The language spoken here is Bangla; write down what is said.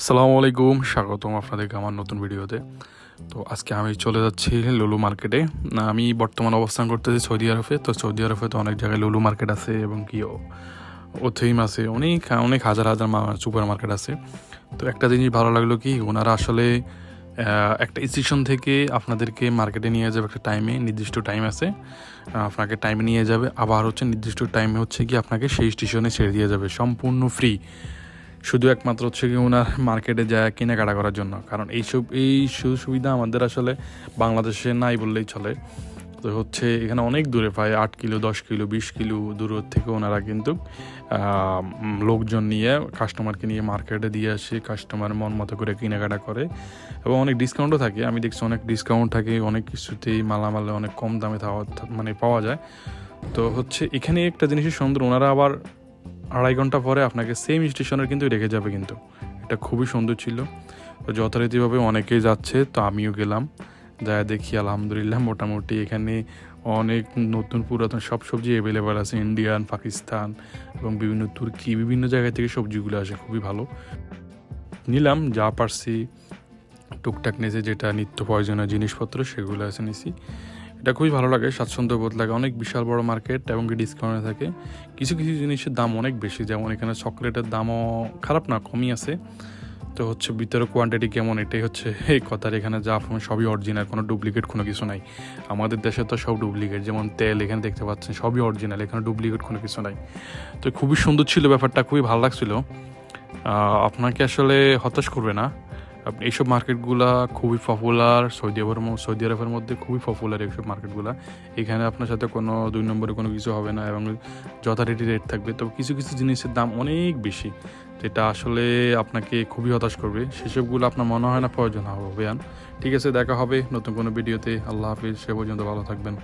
আসসালামু আলাইকুম, স্বাগতম আপনাদেরকে আমার নতুন ভিডিওতে। তো আজকে আমি চলে যাচ্ছি লুলু মার্কেটে। আমি বর্তমান অবস্থান করতেছি সৌদি আরবে। তো সৌদি আরবে তো অনেক জায়গায় লুলু মার্কেট আছে এবং ওথেইম আছে, অনেক অনেক হাজার হাজার সুপার মার্কেট আছে। তো একটা জিনিস ভালো লাগলো কি, ওনারা আসলে একটা স্টেশন থেকে আপনাদেরকে মার্কেটে নিয়ে যাবে একটা টাইমে, নির্দিষ্ট টাইম আছে, আপনাকে টাইমে নিয়ে যাবে, আবার হচ্ছে নির্দিষ্ট টাইমে হচ্ছে কি আপনাকে সেই স্টেশনে ছেড়ে দিয়ে যাবে সম্পূর্ণ ফ্রি। শুধু একমাত্র হচ্ছে কি ওনার মার্কেটে যায় কেনাকাটা করার জন্য, কারণ এই সুযোগ সুবিধা আমাদের আসলে বাংলাদেশে নাই বললেই চলে। তো হচ্ছে এখানে অনেক দূরে, প্রায় 8 কিলো 10 কিলো 20 কিলো দূর থেকে ওনারা কিন্তু লোকজন নিয়ে কাস্টমারকে নিয়ে মার্কেটে দিয়ে আসে, কাস্টমার মন মতো করে কেনাকাটা করে এবং অনেক ডিসকাউন্টও থাকে। আমি দেখছি অনেক ডিসকাউন্ট থাকে, অনেক কিছুতেই মালামালে অনেক কম দামে পাওয়া যায়। তো হচ্ছে এখানে একটা জিনিসের সুন্দর, ওনারা আবার 2.5 ঘন্টা পরে আপনাকে সেম স্টেশনের কিন্তু রেখে যাবে, কিন্তু এটা খুবই সুন্দর ছিল। তো যথারীতিভাবে অনেকেই যাচ্ছে, তো আমিও গেলাম, যা দেখি আলহামদুলিল্লাহ মোটামুটি এখানে অনেক নতুন পুরাতন সব সবজি অ্যাভেলেবেল আছে, ইন্ডিয়ান, পাকিস্তান এবং বিভিন্ন তুর্কি, বিভিন্ন জায়গা থেকে সবজিগুলো আসে, খুবই ভালো। নিলাম যা পারছি, টুকটাক নিয়েছে, যেটা নিত্য প্রয়োজনীয় জিনিসপত্র সেগুলো আছে নিছি। এটা খুবই ভালো লাগে, স্বাচ্ছন্দ্য বোধ লাগে, অনেক বিশাল বড় মার্কেট এবং কি ডিসকাউন্টে থাকে। কিছু কিছু জিনিসের দাম অনেক বেশি, যেমন এখানে চকলেটের দামও খারাপ না, কমই আছে। তো হচ্ছে ভিতরে কোয়ান্টিটি কেমন, এটাই হচ্ছে এই কথার। এখানে যা আপনার সবই অরিজিনাল, কোনো ডুপ্লিকেট কোনো কিছু নাই। আমাদের দেশে তো সব ডুপ্লিকেট, যেমন তেল এখানে দেখতে পাচ্ছেন সবই অরিজিনাল, এখানে ডুপ্লিকেট কোনো কিছু নাই। তো খুবই সুন্দর ছিল ব্যাপারটা, খুবই ভালো লাগছিল। আপনাকে আসলে হতাশ করবে না। আপনি এইসব মার্কেটগুলা খুবই পপুলার, সৌদি আরবের মধ্যে খুবই পপুলার এইসব মার্কেটগুলা। এখানে আপনার সাথে কোনো 2 নম্বরে কোনো কিছু হবে না এবং যথারীতি রেট থাকবে। তো কিছু কিছু জিনিসের দাম অনেক বেশি, যেটা আসলে আপনাকে খুবই হতাশ করবে। সেসবগুলো আপনার মনে হয় না প্রয়োজন হবে। ঠিক আছে, দেখা হবে নতুন কোনো ভিডিওতে। আল্লাহ হাফিজ, সে পর্যন্ত ভালো থাকবেন।